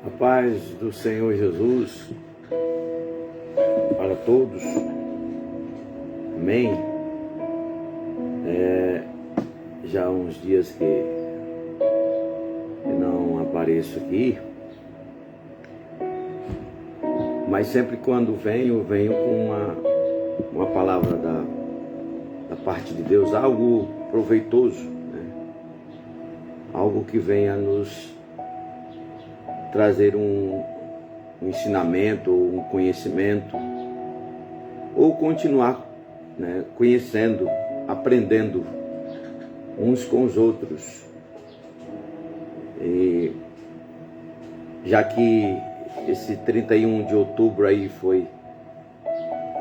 A paz do Senhor Jesus para todos. Amém. Já há uns dias que não apareço aqui, mas sempre quando venho com uma palavra da parte de Deus, algo proveitoso, né? Algo que venha nos trazer um ensinamento, um conhecimento, ou continuar, né, conhecendo, aprendendo uns com os outros. E já que esse 31 de outubro aí foi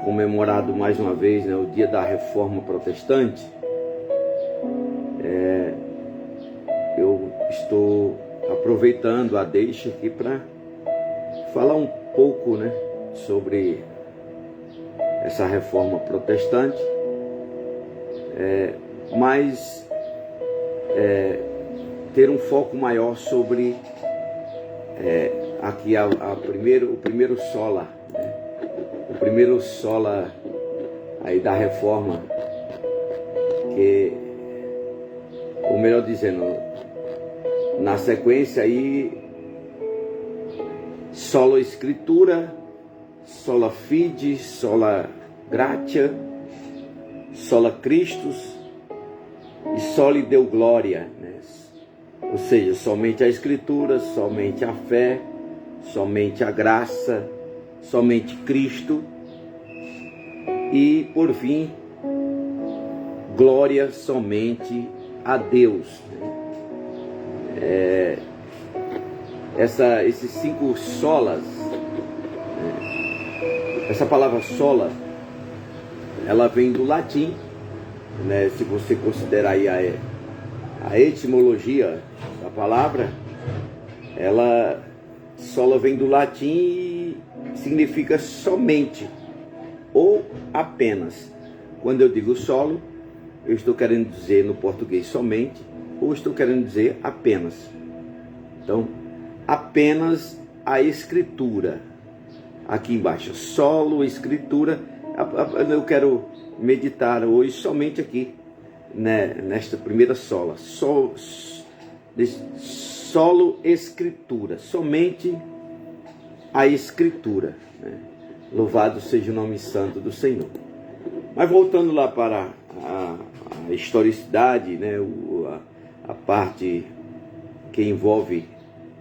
comemorado mais uma vez, né, o dia da Reforma Protestante, eu estou aproveitando a deixa aqui para falar um pouco, né, sobre essa reforma protestante, mas ter um foco maior sobre aqui o primeiro sola, né, o primeiro sola aí da reforma, ou melhor dizendo, na sequência aí, sola escritura, sola fide, sola gratia, sola Christus e soli deu glória, né? Ou seja, somente a escritura, somente a fé, somente a graça, somente Cristo e, por fim, glória somente a Deus, né? Esses 5 solas, essa palavra sola, ela vem do latim, né? Se você considerar aí a etimologia da palavra, sola vem do latim e significa somente ou apenas. Quando eu digo solo, eu estou querendo dizer no português somente, ou estou querendo dizer apenas. Então, apenas a escritura. Aqui embaixo, solo, escritura. Eu quero meditar hoje somente aqui, né, nesta primeira sola. Solo, escritura. Somente a escritura, né? Louvado seja o nome santo do Senhor. Mas voltando lá para a historicidade, né, a parte que envolve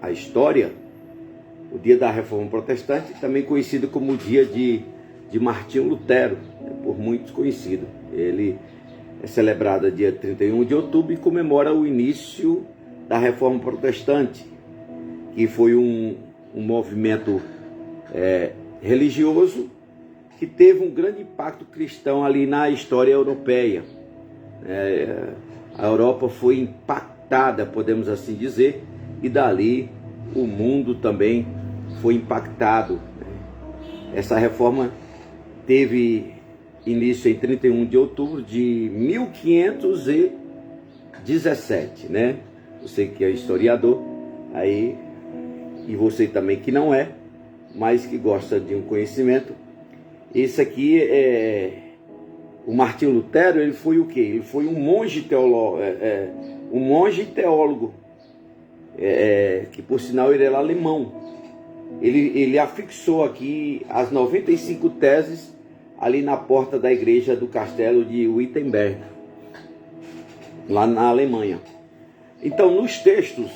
a história, o dia da Reforma Protestante, também conhecido como o dia de Martinho Lutero, né, por muitos conhecido. Ele é celebrado dia 31 de outubro e comemora o início da Reforma Protestante, que foi um movimento religioso que teve um grande impacto cristão ali na história europeia. A Europa foi impactada, podemos assim dizer, e dali o mundo também foi impactado. Essa reforma teve início em 31 de outubro de 1517, né? Você que é historiador, aí, e você também que não é, mas que gosta de um conhecimento. Esse aqui o Martinho Lutero, ele foi o quê? Ele foi um monge teólogo, que por sinal ele era alemão. Ele afixou aqui as 95 teses ali na porta da igreja do castelo de Wittenberg, lá na Alemanha. Então, nos textos,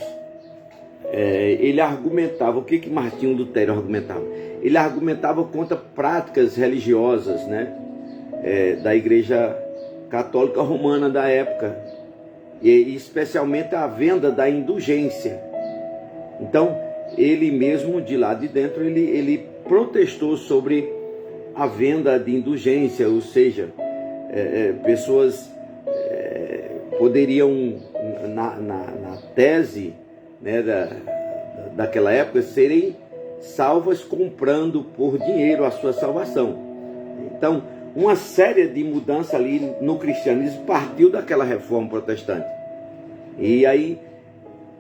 ele argumentava, o que Martinho Lutero argumentava? Ele argumentava contra práticas religiosas, né, da igreja católica romana da época, e especialmente a venda da indulgência. Então, ele mesmo, de lá de dentro, ele protestou sobre a venda de indulgência, ou seja, pessoas poderiam, na tese, né, daquela época, serem salvas comprando por dinheiro a sua salvação. Então, uma série de mudanças ali no cristianismo partiu daquela reforma protestante. E aí,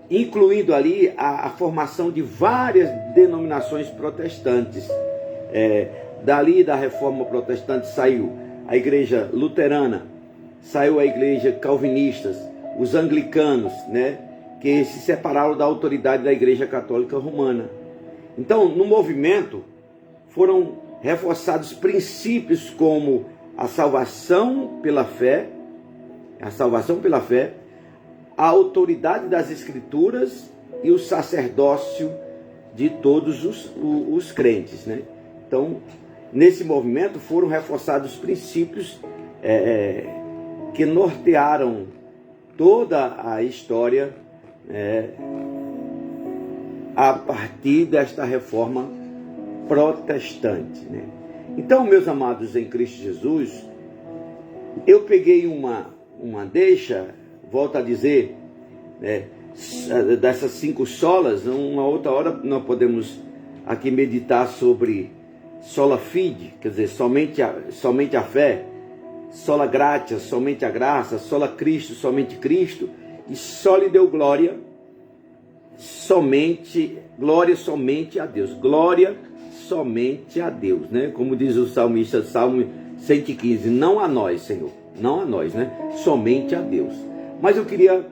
incluindo ali a formação de várias denominações protestantes. Dali da Reforma Protestante saiu a Igreja Luterana, saiu a Igreja Calvinistas, os anglicanos, né, que se separaram da autoridade da Igreja Católica Romana. Então, no movimento, foram reforçados princípios como a salvação pela fé, a autoridade das Escrituras e o sacerdócio de todos os crentes, né? Então, nesse movimento foram reforçados princípios que nortearam toda a história a partir desta reforma protestante, né? Então, meus amados em Cristo Jesus, eu peguei uma deixa, volto a dizer, dessas 5 solas. Uma outra hora nós podemos aqui meditar sobre sola fide, quer dizer, somente a fé, sola gratia, somente a graça, sola Cristo, somente Cristo, e soli deu glória somente a Deus, glória somente a Deus, né? Como diz o salmista, Salmo 115, não a nós, Senhor, não a nós, né? Somente a Deus. Mas eu queria,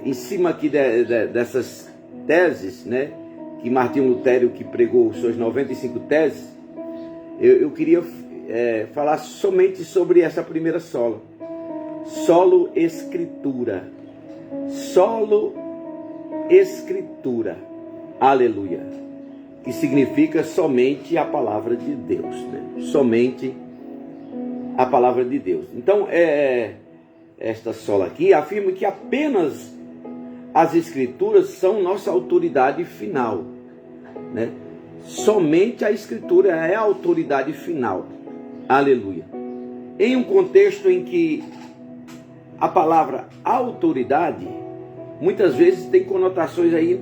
em cima aqui dessas teses, né, que Martinho Lutero, que pregou suas 95 teses, eu queria falar somente sobre essa primeira sola. Solo Escritura. Solo Escritura. Aleluia. Que significa somente a palavra de Deus, né? Somente a palavra de Deus. Então, esta sola aqui afirma que apenas as Escrituras são nossa autoridade final, né? Somente a Escritura é a autoridade final. Aleluia. Em um contexto em que a palavra autoridade muitas vezes tem conotações aí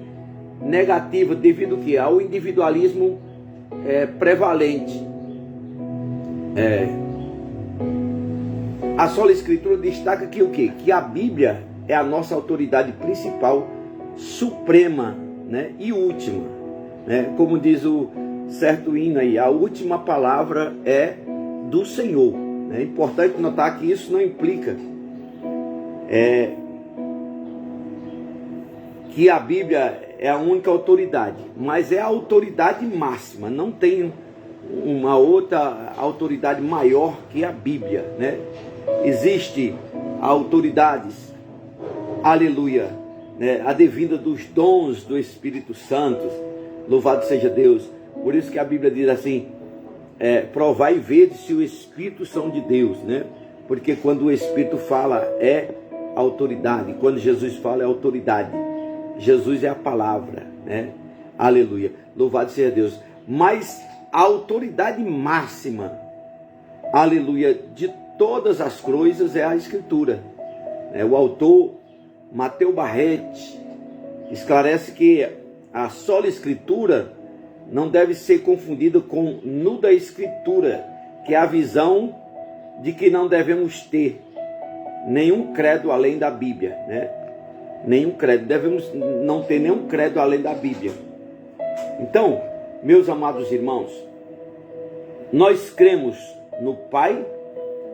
negativas devido ao individualismo prevalente. A sola Escritura destaca que o quê? Que a Bíblia é a nossa autoridade principal, suprema, né, e última, né? Como diz o certo hino aí, a última palavra é do Senhor. É importante notar que isso não implica que a Bíblia é a única autoridade, mas é a autoridade máxima. Não tem uma outra autoridade maior que a Bíblia, né? Existe autoridades, aleluia, né, a devida dos dons do Espírito Santo, louvado seja Deus. Por isso que a Bíblia diz assim, provai e vede se o Espírito são de Deus, né? Porque quando o Espírito fala é autoridade, quando Jesus fala é autoridade. Jesus é a palavra, né? Aleluia, louvado seja Deus. Mas a autoridade máxima, aleluia, de todas as coisas é a Escritura. O autor Mateus Barrete esclarece que a sola Escritura não deve ser confundida com nuda Escritura, que é a visão de que não devemos ter nenhum credo além da Bíblia, né? Nenhum credo, devemos não ter nenhum credo além da Bíblia. Então, meus amados irmãos, nós cremos no Pai,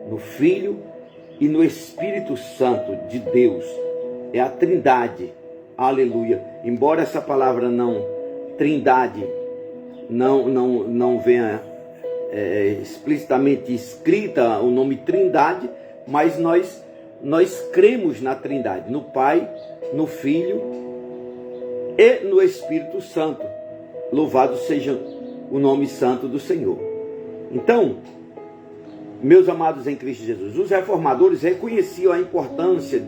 no Filho e no Espírito Santo de Deus. É a Trindade, aleluia. Embora essa palavra Trindade não venha explicitamente escrita o nome Trindade, mas nós cremos na Trindade, no Pai, no Filho e no Espírito Santo. Louvado seja o nome santo do Senhor. Então, meus amados em Cristo Jesus, os reformadores reconheciam a importância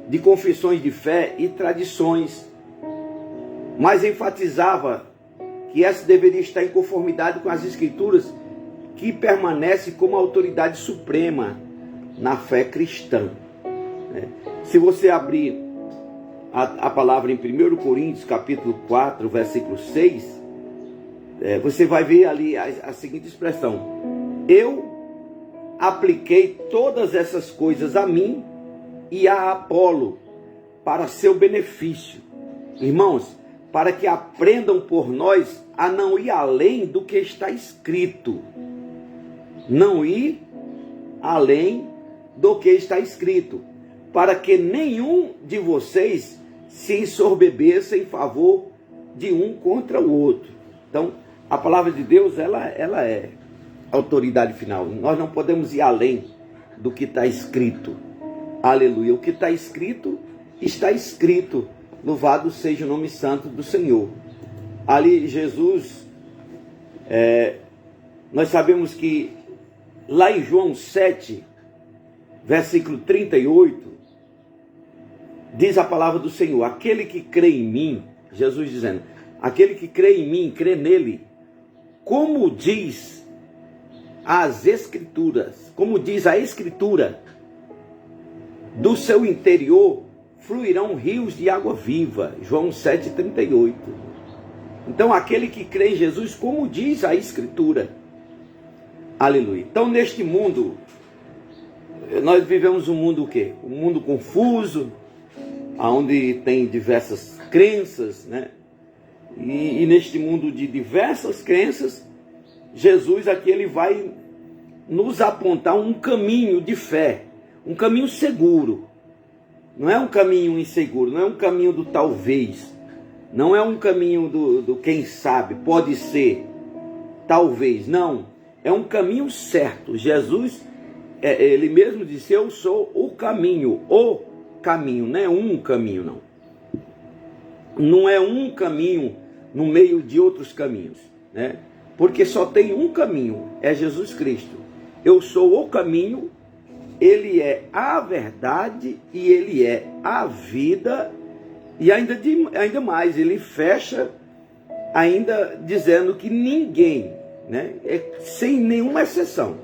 de confissões de fé e tradições, mas enfatizava que essa deveria estar em conformidade com as Escrituras, que permanece como autoridade suprema na fé cristã. Se você abrir a palavra em 1 Coríntios capítulo 4, versículo 6, você vai ver ali a seguinte expressão: eu apliquei todas essas coisas a mim e a Apolo para seu benefício. Irmãos, para que aprendam por nós a não ir além do que está escrito. Não ir além do que está escrito. Para que nenhum de vocês se ensorbebeça em favor de um contra o outro. Então, a palavra de Deus, ela é autoridade final. Nós não podemos ir além do que está escrito. Aleluia. O que está escrito, está escrito. Louvado seja o nome santo do Senhor. Ali Jesus, nós sabemos que lá em João 7, versículo 38, diz a palavra do Senhor: aquele que crê em mim, Jesus dizendo, aquele que crê em mim, crê nele, como diz as Escrituras, como diz a Escritura, do seu interior fluirão rios de água viva. João 7,38. Então, aquele que crê em Jesus, como diz a Escritura. Aleluia. Então, neste mundo, nós vivemos um mundo o quê? Um mundo confuso, onde tem diversas crenças, né? E neste mundo de diversas crenças, Jesus aqui ele vai nos apontar um caminho de fé, um caminho seguro. Não é um caminho inseguro, não é um caminho do talvez, não é um caminho do quem sabe, pode ser, talvez, não. É um caminho certo. Jesus, ele mesmo disse, eu sou o caminho, não é um caminho, não. Não é um caminho no meio de outros caminhos, né? Porque só tem um caminho, é Jesus Cristo. Eu sou o caminho, ele é a verdade e ele é a vida. E ainda mais, ele fecha ainda dizendo que ninguém, né, sem nenhuma exceção,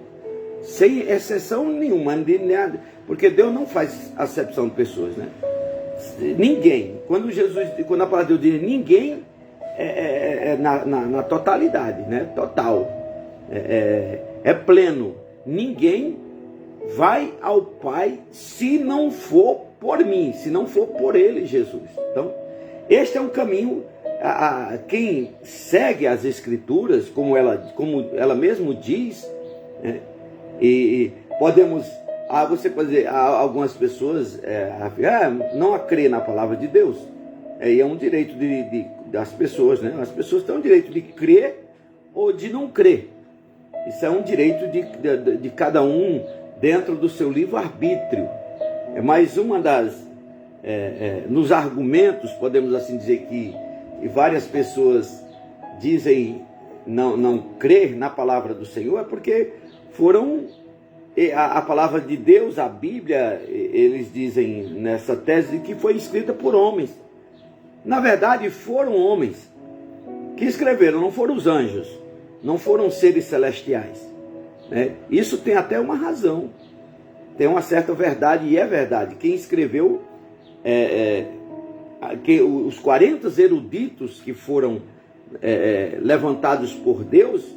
sem exceção nenhuma, porque Deus não faz acepção de pessoas, né? Ninguém, quando a palavra de Deus diz ninguém, na totalidade, né? Total, é pleno. Ninguém vai ao Pai se não for por mim, se não for por ele, Jesus. Então, este é um caminho. Quem segue as Escrituras, como ela mesmo diz, né? E podemos, você pode dizer, algumas pessoas não a crer na palavra de Deus, e é um direito das pessoas, né? As pessoas têm o direito de crer ou de não crer. Isso é um direito de cada um dentro do seu livre-arbítrio. É mais uma nos argumentos, podemos assim dizer, que várias pessoas dizem não crer na palavra do Senhor, é porque a palavra de Deus, a Bíblia, eles dizem nessa tese que foi escrita por homens. Na verdade, foram homens que escreveram, não foram os anjos, não foram seres celestiais, né? Isso tem até uma razão, tem uma certa verdade, e é verdade. Quem escreveu, os 40 eruditos que foram levantados por Deus,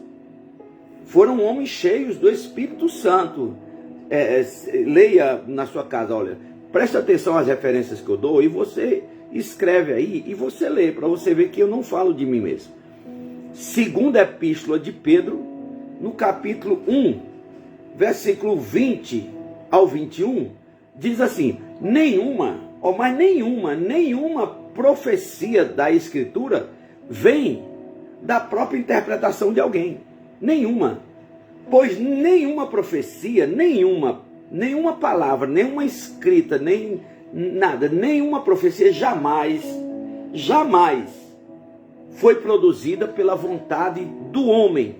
foram homens cheios do Espírito Santo. Leia na sua casa, olha, preste atenção às referências que eu dou, e você escreve aí, e você lê, para você ver que eu não falo de mim mesmo. Segunda Epístola de Pedro, no capítulo 1, versículo 20 ao 21, diz assim: nenhuma profecia da Escritura vem da própria interpretação de alguém. Nenhuma. Pois nenhuma profecia, nenhuma palavra, nenhuma escrita, nem nada, nenhuma profecia jamais foi produzida pela vontade do homem.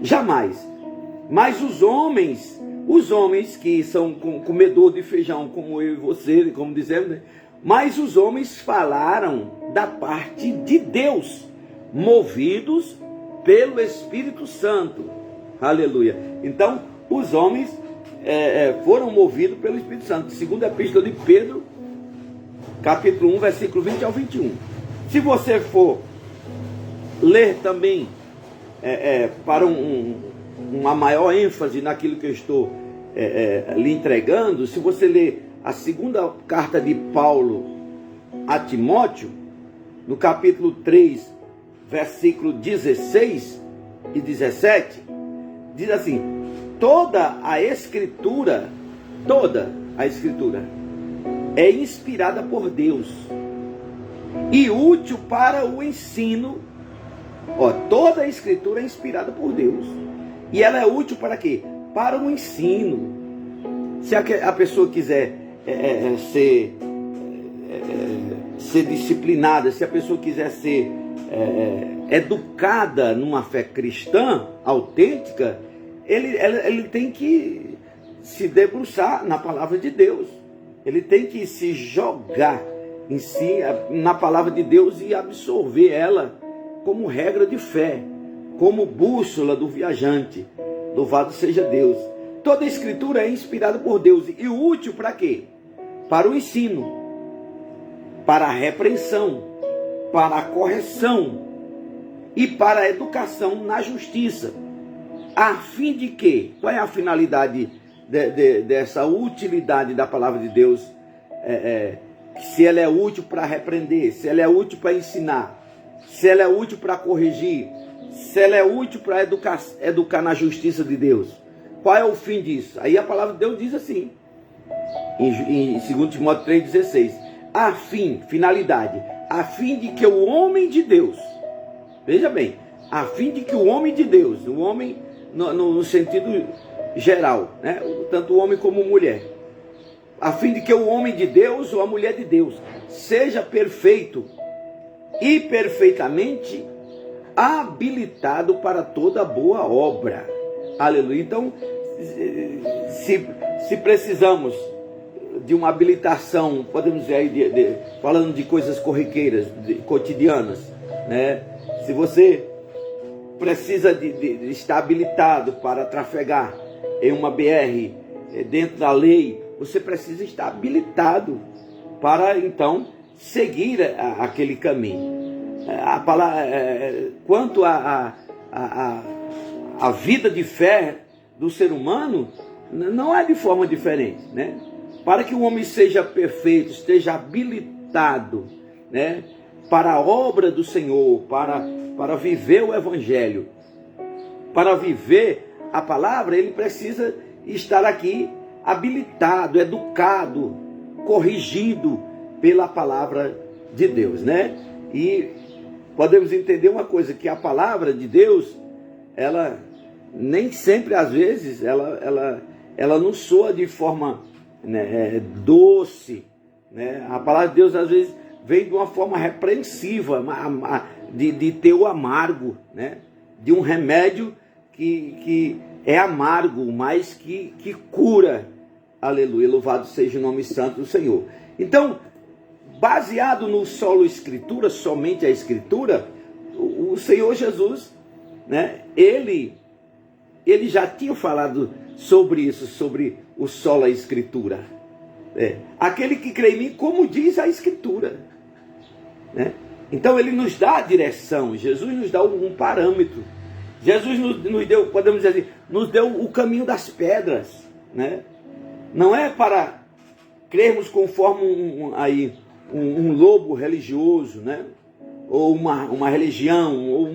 Jamais. Mas os homens que são comedor de feijão, como eu e você, como dizemos, né? Mas os homens falaram da parte de Deus, movidos pelo Espírito Santo. Aleluia. Então, os homens foram movidos pelo Espírito Santo. Segunda Epístola de Pedro, capítulo 1, versículo 20 ao 21. Se você for ler também para uma maior ênfase naquilo que eu estou lhe entregando, se você ler a segunda carta de Paulo a Timóteo, no capítulo 3, versículo 16 e 17, diz assim: toda a escritura é inspirada por Deus e útil para o ensino. Toda a escritura é inspirada por Deus e ela é útil para quê? Para o ensino. Se a pessoa quiser ser disciplinada, se a pessoa quiser ser educada numa fé cristã autêntica, ele tem que se debruçar na palavra de Deus. Ele tem que se jogar em si, na palavra de Deus, e absorver ela como regra de fé, como bússola do viajante. Louvado seja Deus. Toda a escritura é inspirada por Deus e útil para quê? Para o ensino, para a repreensão, para a correção e para a educação na justiça, a fim de que, qual é a finalidade dessa utilidade da palavra de Deus? Se ela é útil para repreender, se ela é útil para ensinar, se ela é útil para corrigir, se ela é útil para educar na justiça de Deus. Qual é o fim disso? Aí a palavra de Deus diz assim, em 2 Timóteo 3,16, finalidade, a fim de que o homem de Deus, veja bem, a fim de que o homem de Deus, o homem no sentido geral, né? Tanto o homem como a mulher, a fim de que o homem de Deus ou a mulher de Deus seja perfeito e perfeitamente habilitado para toda boa obra. Aleluia. Então, se precisamos de uma habilitação, podemos dizer aí, falando de coisas corriqueiras, cotidianas, né? Se você precisa de estar habilitado para trafegar em uma BR dentro da lei, você precisa estar habilitado para então seguir aquele caminho. A palavra, quanto à vida de fé do ser humano, não é de forma diferente, né? Para que o homem seja perfeito, esteja habilitado, né, para a obra do Senhor, para viver o Evangelho, para viver a palavra, ele precisa estar aqui habilitado, educado, corrigido pela palavra de Deus, né? E podemos entender uma coisa, que a palavra de Deus, ela nem sempre, às vezes, ela não soa de forma, né, doce, né? A palavra de Deus, às vezes, vem de uma forma repreensiva, de teor amargo, né? De um remédio que é amargo, mas que cura. Aleluia, louvado seja o nome santo do Senhor. Então, baseado no solo Escritura, somente a Escritura, o Senhor Jesus, né, ele já tinha falado sobre isso, sobre o solo Escritura. Aquele que crê em mim, como diz a Escritura, né? Então ele nos dá a direção, Jesus nos dá um parâmetro. Jesus nos deu, podemos dizer assim, nos deu o caminho das pedras, né? Não é para crermos conforme um lobo religioso, né? Ou uma religião, ou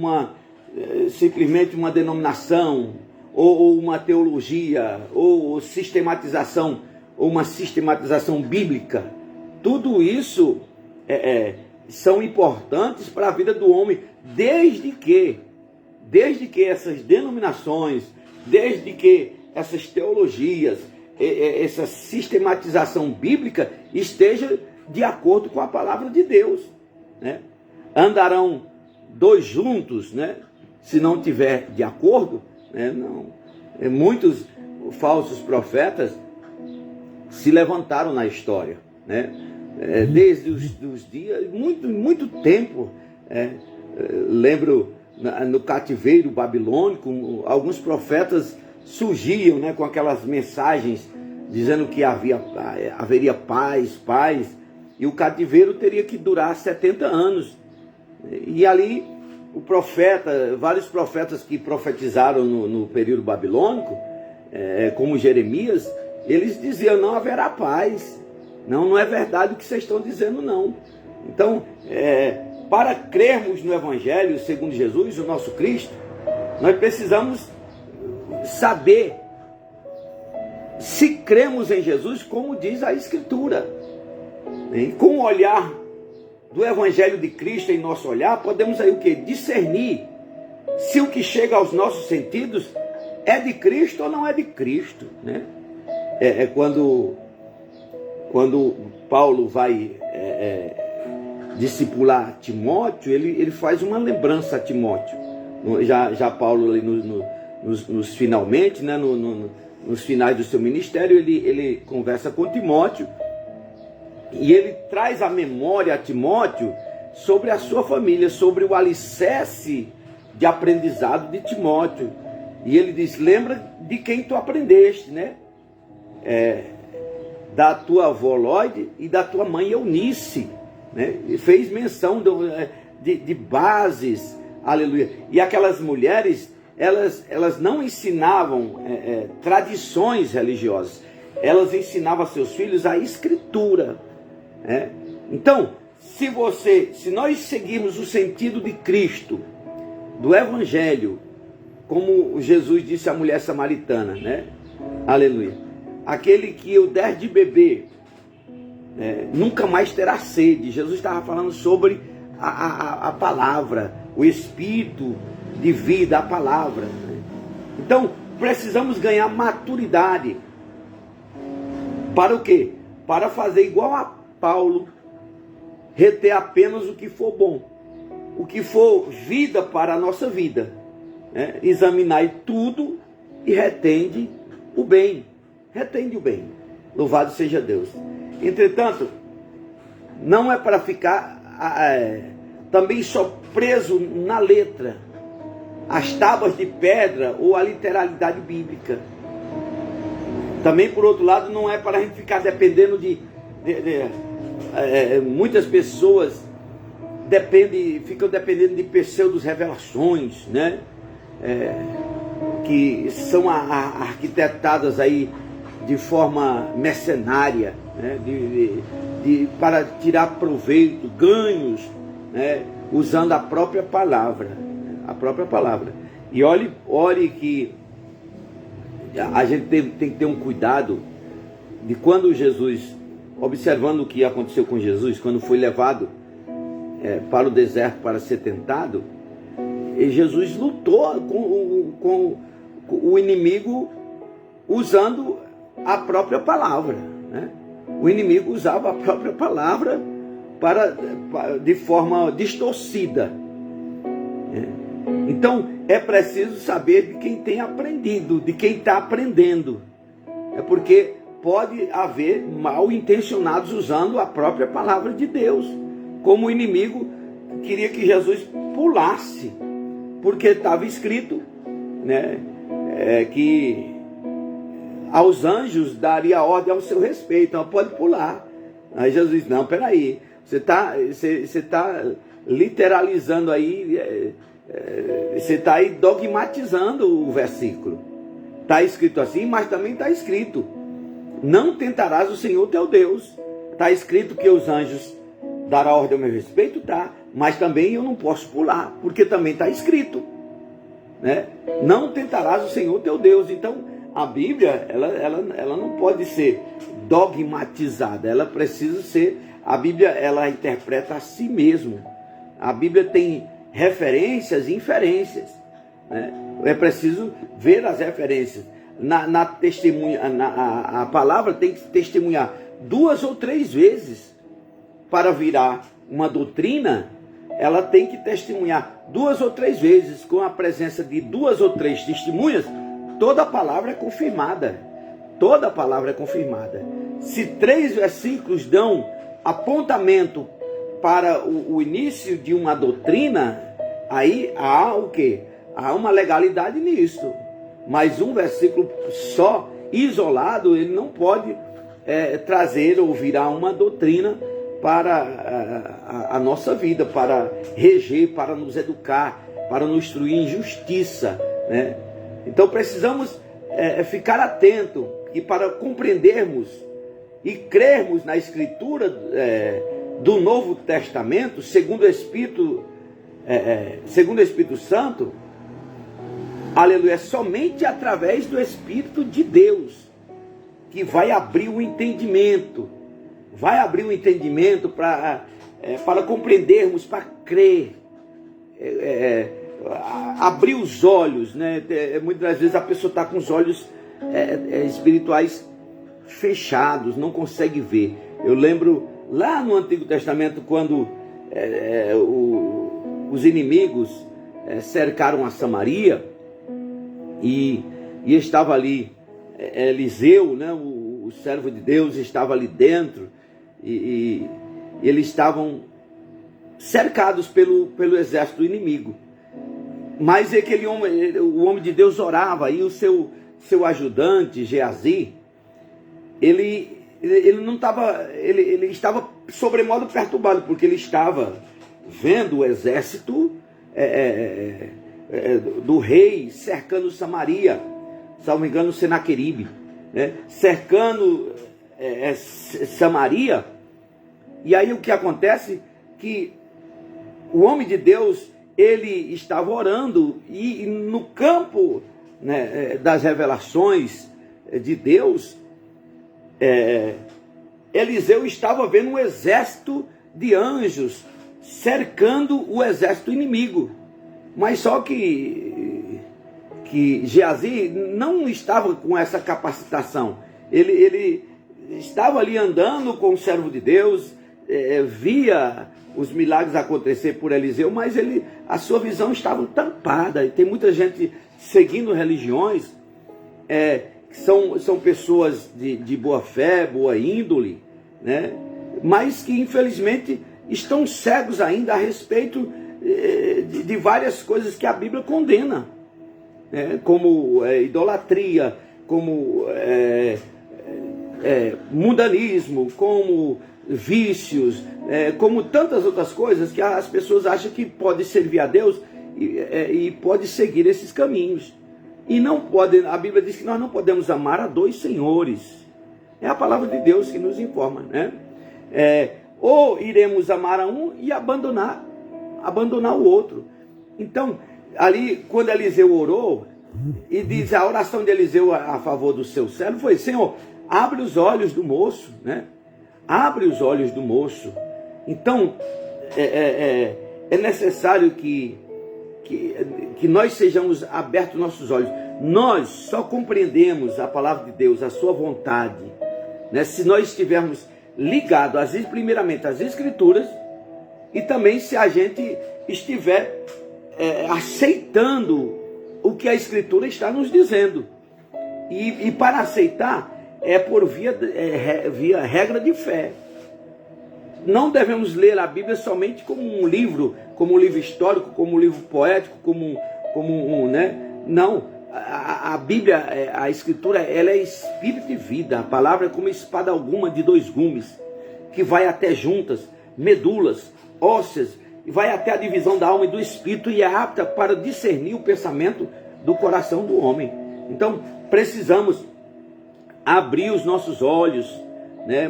simplesmente uma denominação, ou uma teologia, ou sistematização, ou uma sistematização bíblica. Tudo isso são importantes para a vida do homem, desde que essas denominações, desde que essas teologias, essa sistematização bíblica esteja de acordo com a palavra de Deus, né? Andarão dois juntos, né, se não tiver de acordo, né? Não. Muitos falsos profetas se levantaram na história, né? Desde os dias, muito tempo. Lembro no cativeiro babilônico, alguns profetas surgiam, né, com aquelas mensagens dizendo que haveria paz, e o cativeiro teria que durar 70 anos. E ali vários profetas que profetizaram no período babilônico, como Jeremias, eles diziam: não haverá paz. Não é verdade o que vocês estão dizendo, não. Então, para crermos no Evangelho segundo Jesus, o nosso Cristo, nós precisamos saber se cremos em Jesus, como diz a Escritura. E com o olhar do Evangelho de Cristo em nosso olhar, podemos aí o quê? Discernir se o que chega aos nossos sentidos é de Cristo ou não é de Cristo, né? Quando Paulo vai discipular Timóteo, ele faz uma lembrança a Timóteo. Já Paulo ali nos finalmente, né, nos finais do seu ministério, ele conversa com Timóteo e ele traz à memória a Timóteo sobre a sua família, sobre o alicerce de aprendizado de Timóteo. E ele diz: lembra de quem tu aprendeste, né? Da tua avó Lóide e da tua mãe Eunice, né? E fez menção de bases, aleluia. E aquelas mulheres, elas não ensinavam tradições religiosas, elas ensinavam a seus filhos a Escritura, né? Então, se nós seguirmos o sentido de Cristo, do Evangelho, como Jesus disse à mulher samaritana, né? Aleluia. Aquele que eu der de beber nunca mais terá sede. Jesus estava falando sobre a palavra, o Espírito de vida, a palavra, né? Então, precisamos ganhar maturidade. Para o quê? Para fazer igual a Paulo, reter apenas o que for bom, o que for vida para a nossa vida, né? Examinai tudo e retende o bem. Retende o bem. Louvado seja Deus. Entretanto, não é para ficar também só preso na letra, as tábuas de pedra ou a literalidade bíblica. Também, por outro lado, não é para a gente ficar dependendo muitas pessoas ficam dependendo de pseudos revelações, né? Que são arquitetadas aí de forma mercenária, né? Para tirar proveito, ganhos, né? Usando a própria palavra, E olhe que a gente tem que ter um cuidado de quando Jesus, observando o que aconteceu com Jesus, quando foi levado para o deserto para ser tentado, e Jesus lutou com o inimigo usando a própria palavra, né? O inimigo usava a própria palavra de forma distorcida. Então é preciso saber de quem tem aprendido, de quem está aprendendo. Porque pode haver mal intencionados usando a própria palavra de Deus, como o inimigo queria que Jesus pulasse, porque estava escrito, né, que aos anjos daria ordem ao seu respeito, então pode pular. Aí Jesus diz: não, peraí, você tá literalizando aí, você está aí dogmatizando o versículo. Está escrito assim, mas também está escrito: não tentarás o Senhor teu Deus. Está escrito que os anjos darão ordem ao meu respeito, tá, mas também eu não posso pular, porque também está escrito, né? Não tentarás o Senhor teu Deus. Então a Bíblia, ela não pode ser dogmatizada, ela precisa ser, a Bíblia, ela interpreta a si mesmo. A Bíblia tem referências e inferências, né? É preciso ver as referências. A palavra tem que testemunhar 2 ou 3 vezes para virar uma doutrina. Ela tem que testemunhar 2 ou 3 vezes, com a presença de 2 ou 3 testemunhas. Toda a palavra é confirmada. Toda a palavra é confirmada. Se 3 versículos dão apontamento para o início de uma doutrina, aí há o quê? Há uma legalidade nisso. Mas um versículo só, isolado, ele não pode trazer ou virar uma doutrina para a nossa vida, para reger, para nos educar, para nos instruir em justiça, né? Então precisamos ficar atento e para compreendermos e crermos na Escritura do Novo Testamento, segundo o Espírito Santo, aleluia, somente através do Espírito de Deus, que vai abrir o entendimento, para compreendermos, para crer, abrir os olhos, né? Muitas vezes a pessoa está com os olhos espirituais fechados, não consegue ver. Eu lembro lá no Antigo Testamento, quando os inimigos cercaram a Samaria, e estava ali Eliseu, né, o servo de Deus, estava ali dentro, e eles estavam cercados pelo exército inimigo. Mas o homem de Deus orava, e o seu ajudante, Geazi, ele não estava, ele estava sobremodo perturbado, porque ele estava vendo o exército do rei cercando Samaria, se não me engano, Senaqueribe, né? Cercando Samaria. E aí o que acontece? Que o homem de Deus, ele estava orando, e no campo, né, das revelações de Deus, Eliseu estava vendo um exército de anjos cercando o exército inimigo. Mas só que Geazi não estava com essa capacitação. Ele estava ali andando com o servo de Deus, via os milagres acontecer por Eliseu, mas a sua visão estava tampada. E tem muita gente seguindo religiões, que são pessoas de boa fé, boa índole, né? Mas que infelizmente estão cegos ainda a respeito de várias coisas que a Bíblia condena, como idolatria, como mundanismo, como vícios, como tantas outras coisas que as pessoas acham que pode servir a Deus e pode seguir esses caminhos. E não pode, a Bíblia diz que nós não podemos amar a dois senhores. É a palavra de Deus que nos informa, né? Ou iremos amar a um e abandonar o outro. Então, ali, quando Eliseu orou, e diz a oração de Eliseu a favor do seu servo foi: Senhor, abre os olhos do moço, né? Abre os olhos do moço. Então, é necessário que nós sejamos abertos nossos olhos. Nós só compreendemos a palavra de Deus, a sua vontade, né, se nós estivermos ligados, primeiramente, às Escrituras, e também se a gente estiver aceitando o que a Escritura está nos dizendo. E para aceitar por via regra de fé. Não devemos ler a Bíblia somente como um livro histórico, como um livro poético, né? Não, a Bíblia, a Escritura, ela é espírito e vida. A palavra é como espada alguma de dois gumes, que vai até juntas, medulas, ósseas, e vai até a divisão da alma e do espírito, e é apta para discernir o pensamento do coração do homem. Então, precisamos abrir os nossos olhos, né?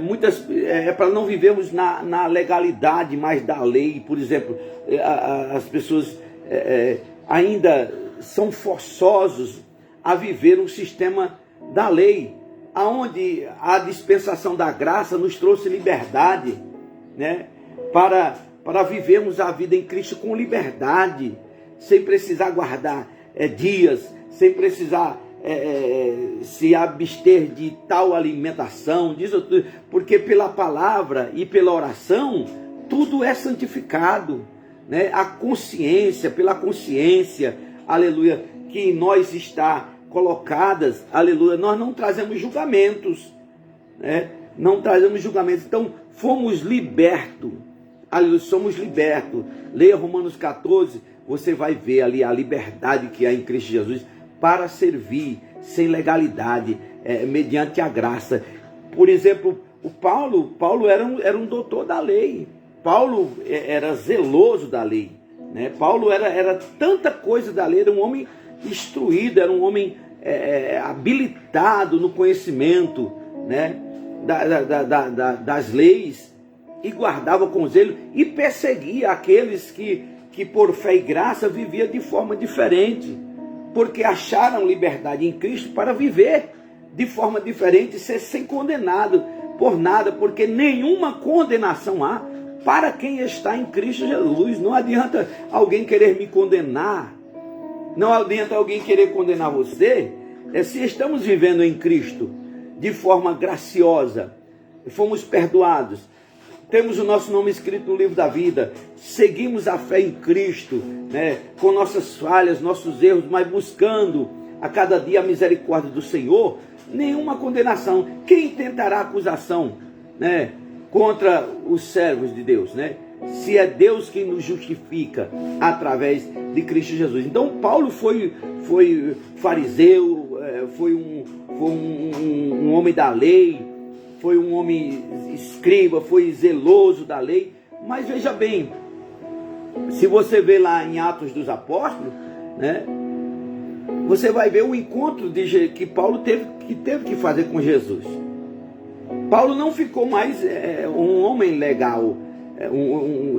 Para não vivermos na legalidade mais da lei. Por exemplo, as pessoas ainda são forçosos a viver um sistema da lei, aonde a dispensação da graça nos trouxe liberdade, né? Para vivermos a vida em Cristo com liberdade, sem precisar guardar dias, sem precisar se abster de tal alimentação, porque pela palavra e pela oração tudo é santificado, né? A consciência, pela consciência, aleluia, que em nós está colocadas, aleluia, nós não trazemos julgamentos, né? Não trazemos julgamentos. Então fomos libertos, aleluia, somos libertos. Leia Romanos 14, você vai ver ali a liberdade que há em Cristo Jesus para servir sem legalidade, mediante a graça. Por exemplo, o Paulo era um doutor da lei. Paulo era zeloso da lei, né? Paulo era tanta coisa da lei, era um homem instruído, era um homem habilitado no conhecimento, né, das leis, e guardava com zelo e perseguia aqueles que por fé e graça viviam de forma diferente, porque acharam liberdade em Cristo para viver de forma diferente, ser sem condenado por nada, porque nenhuma condenação há para quem está em Cristo Jesus. Não adianta alguém querer me condenar, não adianta alguém querer condenar você, se estamos vivendo em Cristo de forma graciosa, fomos perdoados, temos o nosso nome escrito no livro da vida, seguimos a fé em Cristo, né, com nossas falhas, nossos erros, mas buscando a cada dia a misericórdia do Senhor, nenhuma condenação. Quem tentará acusação, né, contra os servos de Deus, né? Se é Deus quem nos justifica através de Cristo Jesus. Então Paulo foi fariseu, foi um homem da lei, foi um homem escriba, foi zeloso da lei. Mas veja bem, se você vê lá em Atos dos Apóstolos, né, você vai ver o encontro que Paulo teve que fazer com Jesus. Paulo não ficou mais um homem legal,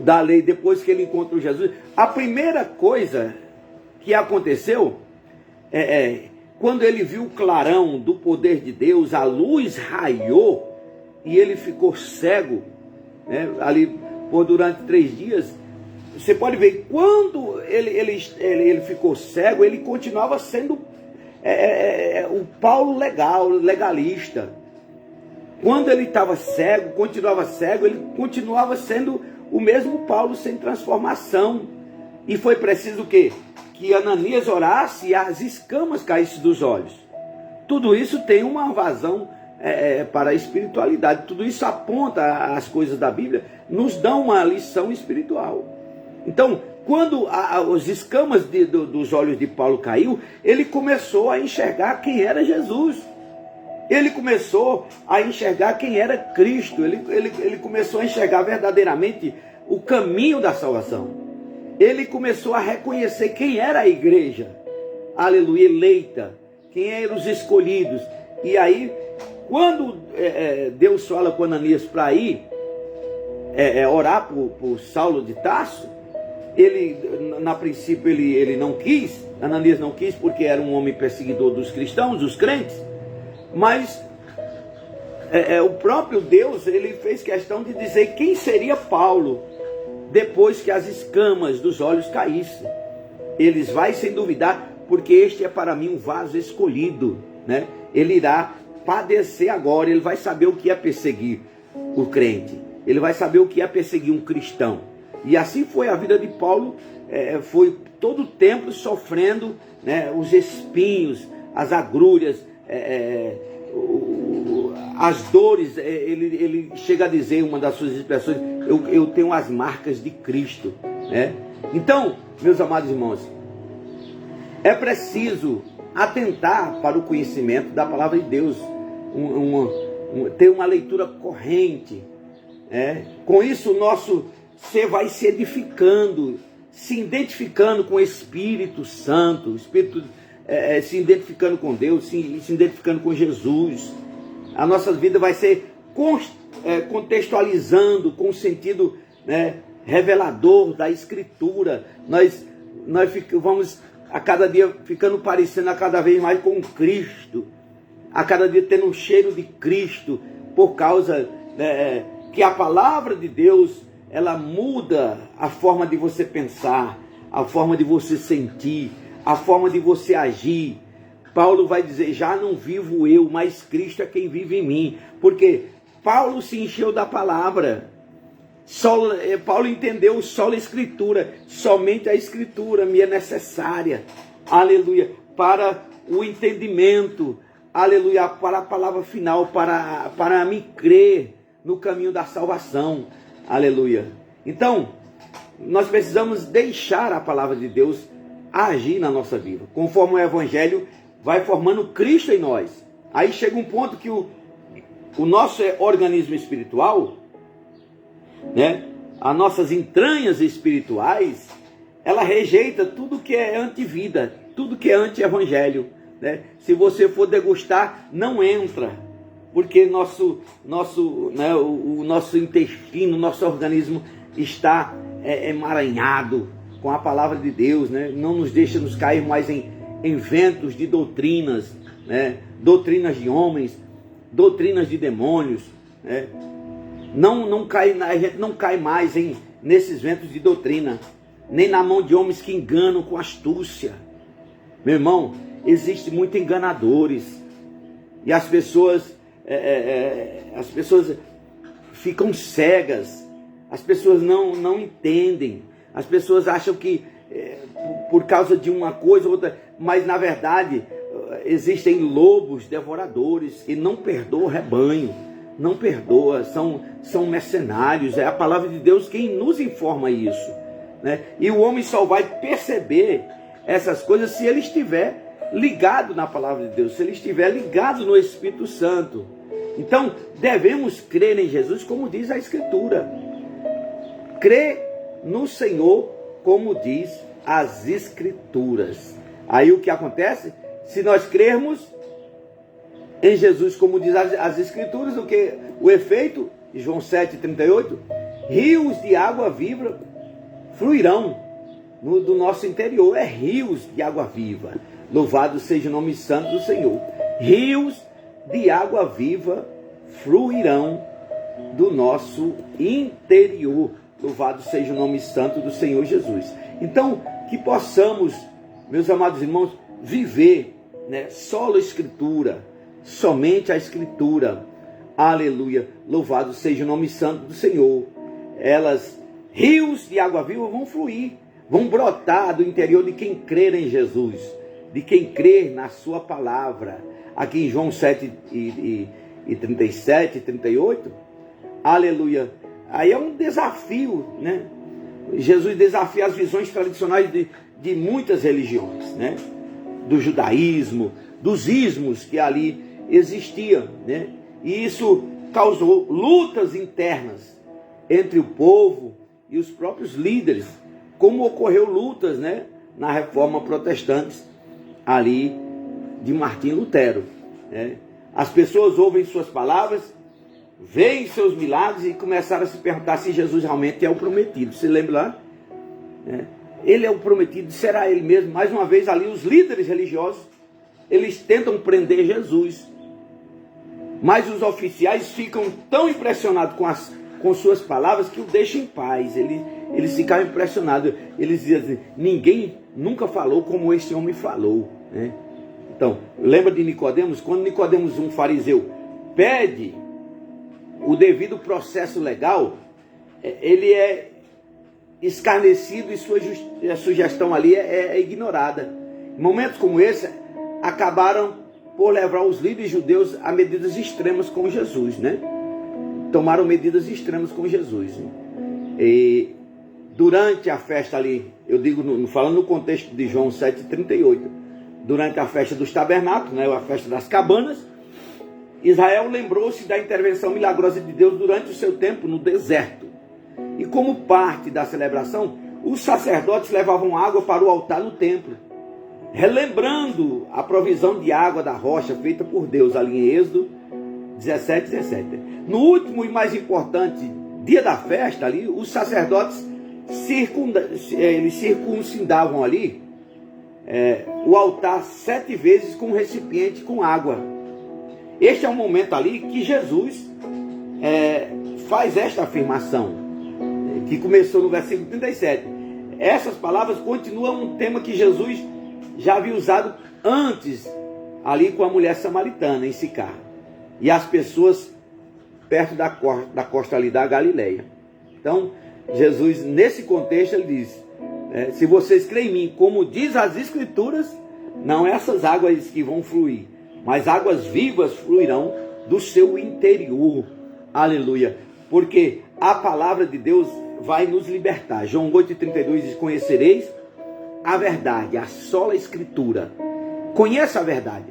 da lei, depois que ele encontrou Jesus. A primeira coisa que aconteceu quando ele viu o clarão do poder de Deus, a luz raiou e ele ficou cego, né, ali durante 3 dias. Você pode ver, quando ele ficou cego, ele continuava sendo o Paulo legalista. Quando ele estava cego, continuava cego, ele continuava sendo o mesmo Paulo sem transformação. E foi preciso o quê? Que Ananias orasse e as escamas caíssem dos olhos. Tudo isso tem uma vazão para a espiritualidade. Tudo isso aponta as coisas da Bíblia, nos dá uma lição espiritual. Então, quando as escamas dos olhos de Paulo caiu, ele começou a enxergar quem era Jesus. Ele começou a enxergar quem era Cristo. Ele começou a enxergar verdadeiramente o caminho da salvação. Ele começou a reconhecer quem era a igreja, aleluia, eleita, quem eram os escolhidos. E aí, quando Deus fala com Ananias para ir orar por Saulo de Tarso, na princípio ele não quis, Ananias não quis, porque era um homem perseguidor dos cristãos, dos crentes. Mas o próprio Deus, ele fez questão de dizer quem seria Paulo depois que as escamas dos olhos caíssem. Eles vai sem duvidar, porque este é para mim um vaso escolhido, né? Ele irá padecer agora, ele vai saber o que é perseguir o crente, ele vai saber o que é perseguir um cristão. E assim foi a vida de Paulo, foi todo o tempo sofrendo, né, os espinhos, as agrúrias, as dores. Ele chega a dizer, uma das suas expressões, eu tenho as marcas de Cristo, né? Então, meus amados irmãos, é preciso atentar para o conhecimento da palavra de Deus, ter uma leitura corrente, né? Com isso o nosso ser vai se edificando, se identificando com o Espírito Santo, se identificando com Deus, se identificando com Jesus. A nossa vida vai ser contextualizando com o sentido, né, revelador da Escritura. Nós vamos a cada dia ficando parecendo a cada vez mais com Cristo, a cada dia tendo um cheiro de Cristo, por causa que a palavra de Deus, ela muda a forma de você pensar, a forma de você sentir, a forma de você agir. Paulo vai dizer, já não vivo eu, mas Cristo é quem vive em mim. Porque Paulo se encheu da palavra. Paulo entendeu só a Escritura. Somente a Escritura me é necessária. Aleluia. Para o entendimento. Aleluia. Para a palavra final. Para me crer no caminho da salvação. Aleluia. Então, nós precisamos deixar a palavra de Deus agir na nossa vida, conforme o Evangelho vai formando Cristo em nós. Aí chega um ponto que o nosso organismo espiritual, né, as nossas entranhas espirituais, ela rejeita tudo que é antivida, tudo que é anti-evangelho, né? Se você for degustar, não entra, porque nosso intestino, nosso organismo está emaranhado com a palavra de Deus, né? Não nos deixa nos cair mais em ventos de doutrinas, né? Doutrinas de homens, doutrinas de demônios, né? A gente não cai mais nesses ventos de doutrina, nem na mão de homens que enganam com astúcia. Meu irmão, existe muitos enganadores, e as pessoas ficam cegas, as pessoas não entendem, as pessoas acham que por causa de uma coisa ou outra, mas na verdade existem lobos devoradores que não perdoam o rebanho, não perdoa, são mercenários. É a palavra de Deus quem nos informa isso, né? E o homem só vai perceber essas coisas se ele estiver ligado na palavra de Deus, se ele estiver ligado no Espírito Santo. Então devemos crer em Jesus, como diz a Escritura. Crer no Senhor, como diz as Escrituras. Aí o que acontece? Se nós crermos em Jesus, como diz as Escrituras, o que o efeito, João 7,38, rios de água viva fluirão do nosso interior. É rios de água viva. Louvado seja o nome santo do Senhor. Rios de água viva fluirão do nosso interior. Louvado seja o nome santo do Senhor Jesus. Então, que possamos, meus amados irmãos, viver, né, só a Escritura, somente a Escritura. Aleluia. Louvado seja o nome santo do Senhor. Rios de água viva vão fluir, vão brotar do interior de quem crer em Jesus, de quem crer na sua palavra. Aqui em João 7:37 e 38, aleluia. Aí é um desafio, né? Jesus desafia as visões tradicionais de muitas religiões, né? Do judaísmo, dos ismos que ali existiam, né? E isso causou lutas internas entre o povo e os próprios líderes, como ocorreu lutas, né, na Reforma Protestante ali de Martinho Lutero, né? As pessoas ouvem suas palavras, veem seus milagres e começaram a se perguntar se Jesus realmente é o prometido. Se lembra lá? Ele é o prometido, será ele mesmo? Mais uma vez ali os líderes religiosos, eles tentam prender Jesus, mas os oficiais ficam tão impressionados com suas palavras que o deixam em paz. Eles ficaram impressionados. Eles diziam assim: ninguém nunca falou como esse homem falou, né? Então, lembra de Nicodemos? Quando Nicodemos, um fariseu, pede o devido processo legal, ele é escarnecido e sua sugestão ali é ignorada. Momentos como esse acabaram por levar os líderes judeus a medidas extremas com Jesus, né? Tomaram medidas extremas com Jesus, né? E durante a festa ali, eu digo, falando no contexto de João 7,38, durante a festa dos tabernáculos, né, a festa das cabanas, Israel lembrou-se da intervenção milagrosa de Deus durante o seu tempo no deserto. E como parte da celebração, os sacerdotes levavam água para o altar no templo, relembrando a provisão de água da rocha feita por Deus ali em Êxodo 17:17. No último e mais importante dia da festa ali, os sacerdotes circuncidavam ali o altar 7 vezes com um recipiente com água. Este é o momento ali que Jesus faz esta afirmação, que começou no versículo 37. Essas palavras continuam um tema que Jesus já havia usado antes, ali com a mulher samaritana em Sicar, e as pessoas perto da costa ali da Galileia. Então, Jesus, nesse contexto, ele diz: se vocês creem em mim, como diz as Escrituras, não essas águas que vão fluir, mas águas vivas fluirão do seu interior. Aleluia. Porque a palavra de Deus vai nos libertar. João 8,32 diz: conhecereis a verdade, a sola Escritura. Conheça a verdade.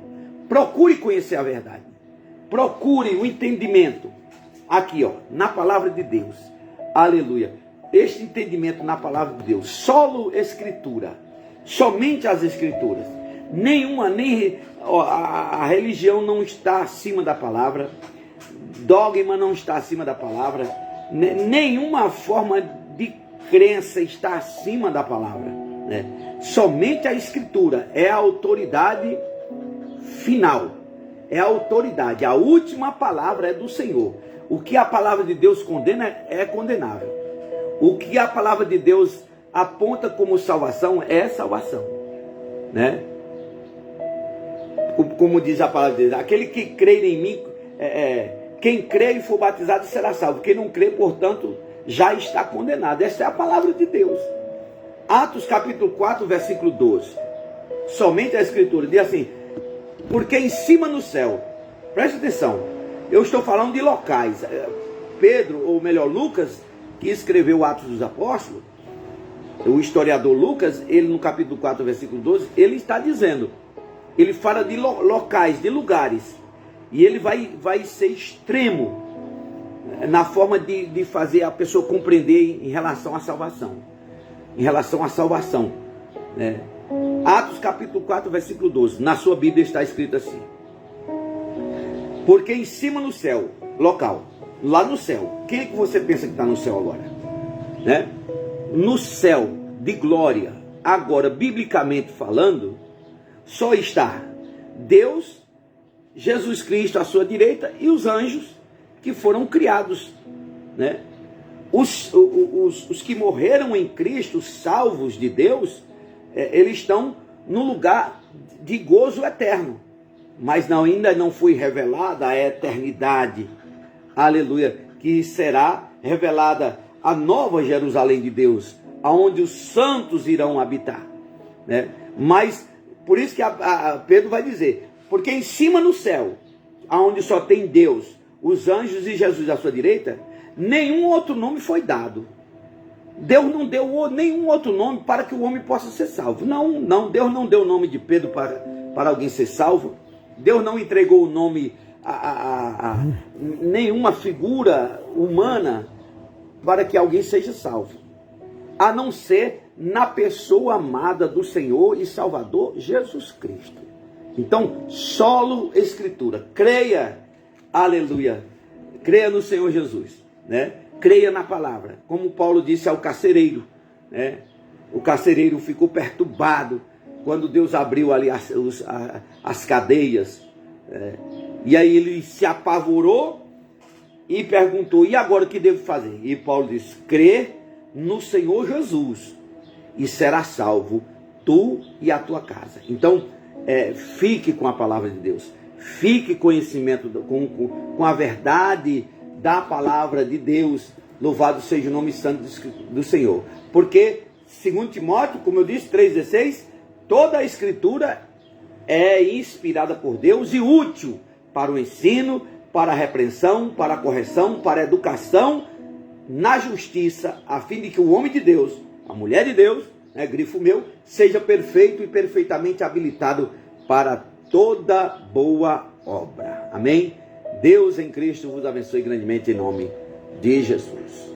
Procure conhecer a verdade. Procure o entendimento. Aqui, na palavra de Deus. Aleluia. Este entendimento na palavra de Deus, solo Escritura, somente as Escrituras. A religião não está acima da palavra, dogma não está acima da palavra, nenhuma forma de crença está acima da palavra, né? Somente a Escritura é a autoridade final, é a autoridade, a última palavra é do Senhor. O que a palavra de Deus condena é condenável. O que a palavra de Deus aponta como salvação é salvação, né? Como diz a palavra de Deus, aquele que crê em mim, quem crê e for batizado será salvo. Quem não crê, portanto, já está condenado. Essa é a palavra de Deus. Atos capítulo 4, versículo 12. Somente a Escritura diz assim: porque em cima no céu, preste atenção, eu estou falando de locais. Pedro, ou melhor, Lucas, que escreveu Atos dos Apóstolos, o historiador Lucas, ele no capítulo 4, versículo 12, ele está dizendo, ele fala de locais, de lugares, e ele vai ser extremo na forma de fazer a pessoa compreender em relação à salvação. Em relação à salvação, né? Atos capítulo 4, versículo 12, na sua Bíblia está escrito assim: porque em cima no céu, local, lá no céu, quem é que você pensa que está no céu agora? Né? No céu de glória, agora, biblicamente falando, só está Deus, Jesus Cristo à sua direita e os anjos que foram criados, né? Os que morreram em Cristo, salvos de Deus, eles estão no lugar de gozo eterno, mas ainda não foi revelada a eternidade, aleluia, que será revelada a nova Jerusalém de Deus, aonde os santos irão habitar, né? Mas por isso que Pedro vai dizer, porque em cima no céu, aonde só tem Deus, os anjos e Jesus à sua direita, nenhum outro nome foi dado. Deus não deu nenhum outro nome para que o homem possa ser salvo. Não, Deus não deu o nome de Pedro para alguém ser salvo. Deus não entregou o nome a nenhuma figura humana para que alguém seja salvo, a não ser na pessoa amada do Senhor e Salvador Jesus Cristo. Então, solo Escritura, creia, aleluia, creia no Senhor Jesus, né? Creia na palavra, como Paulo disse ao carcereiro, né? O carcereiro ficou perturbado quando Deus abriu ali as cadeias, e aí ele se apavorou e perguntou, e agora o que devo fazer? E Paulo disse, crê no Senhor Jesus e será salvo tu e a tua casa. Então, fique com a palavra de Deus, fique conhecimento com a verdade da palavra de Deus. Louvado seja o nome santo do Senhor. Porque, segundo Timóteo, como eu disse, 3,16, toda a Escritura é inspirada por Deus e útil para o ensino, para a repreensão, para a correção, para a educação na justiça, a fim de que o homem de Deus, a mulher de Deus, grifo meu, seja perfeito e perfeitamente habilitado para toda boa obra. Amém? Deus em Cristo vos abençoe grandemente em nome de Jesus.